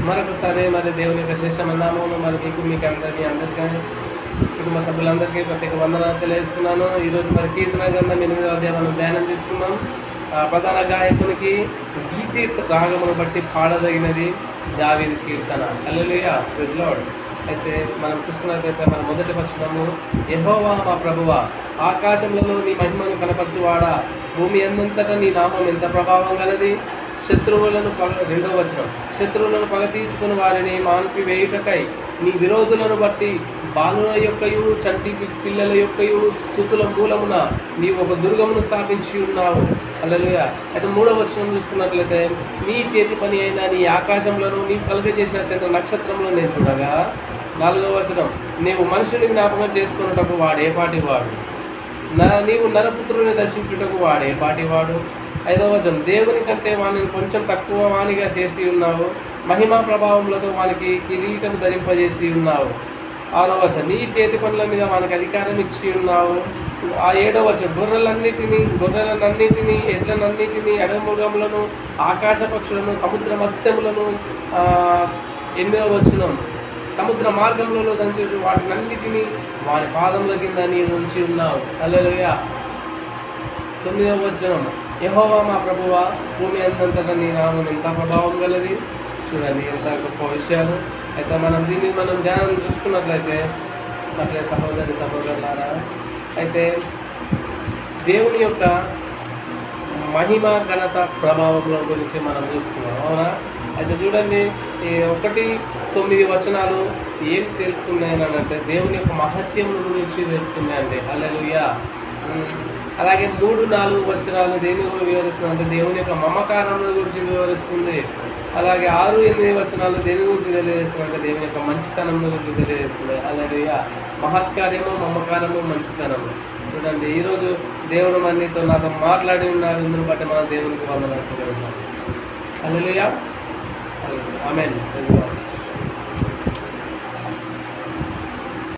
మరొకసారి మరి దేవుని యొక్క శ్రేష్టమైన నామములో మరి మీకు అందరికీ కుటుంబ సభ్యులందరికీ ప్రత్యేక వందనాలు తెలియజేస్తున్నాను. ఈరోజు మరి కీర్తన గ్రంథం 8వ అధ్యాయం మనం ధ్యానం చేసుకున్నాం. ప్రధాన గాయకునికి గీతి రాగమును బట్టి పాడదగినది దావీదు కీర్తన. హల్లెలూయా, ప్రైజ్ లార్డ్. అయితే మనం చూసుకున్నట్లయితే మన మొదటి వచనము, యెహోవా మా ప్రభువా, ఆకాశంలో నీ మహిమను కనపరచువాడా, భూమి అందంతటా నీ నామం ఎంత ప్రభావం గలది. రెండవ వచనం, శత్రువులను పగ తీర్చుకుని వారిని మాన్పివేయుటకై నీ విరోధులను బట్టి బాలుల యొక్కయు చంటి పిల్లల యొక్కయు స్తుతుల మూలమున నీవు ఒక దుర్గమును స్థాపించి ఉన్నావు. హల్లెలూయా. అయితే మూడవ వచనం చూసుకున్నట్లయితే, నీ చేతి పని అయిన నీ ఆకాశంలోను నీ కలుగజేసిన చంద్ర నక్షత్రంలో నేను చూడగా. నాలుగవ వచనం, నీవు మనుషుని జ్ఞాపకం చేసుకున్నటకు వాడేపాటి వాడు, నీవు నరపుత్రుని దర్శించుటకు వాడేపాటి వాడు. ఐదవ వచనం, దేవుని కంటే వానిని కొంచెం తక్కువ వానిగా చేసి ఉన్నావు, మహిమా ప్రభావములతో వానికి కిరీటం ధరింపజేసి ఉన్నావు. ఆరవ వచనం, నీ చేతి పనుల మీద వానికి అధికారం ఇచ్చి ఉన్నావు. ఆ ఏడవ వచనం, గొర్రెలనన్నిటినీ ఎడ్లనన్నిటినీ అడమృగములను ఆకాశ పక్షులను సముద్ర మత్స్యములను. ఎనిమిదవ వచనం, సముద్ర మార్గంలో సంచరించు వాటినన్నిటినీ వారి పాదముల కింద నీవు ఉంచి ఉన్నావు. హల్లెలూయా. తొమ్మిదవ వచనం, యెహోవా మా ప్రభువా, భూమి అంతంతటా నీ నామం ఎంత ప్రభావం గలది. చూడండి ఎంత గొప్ప విషయాలు. అయితే దీన్ని మనం ధ్యానం చూసుకున్నట్లయితే అట్లే సహోదరులారా, అయితే దేవుని యొక్క మహిమ ఘనత ప్రభావంలో గురించి మనం చూసుకున్నాం, అవునా. అయితే చూడండి, 1-9 వచనాలు ఏం తెలుపుతున్నాయని అంటే దేవుని యొక్క మహత్యం గురించి తెలుపుతున్నాయండి. హల్లెలూయా. అలాగే 3-4 వచనాలు దేని వివరిస్తుంది అంటే దేవుని యొక్క మమకారం గురించి వివరిస్తుంది. అలాగే 6-8 వచనాలు దేని గురించి తెలియజేస్తుంది అంటే దేవుని యొక్క మంచితనం గురించి తెలియజేస్తుంది. హల్లెలూయా. మహత్కార్యము, మమకారము, మంచితనము. చూడండి, ఈరోజు దేవుడు నాతో మాట్లాడి ఉన్నారు. ఇందుని బట్టి మన దేవునికి వందనాలు. హల్లెలూయా. ఆమేన్.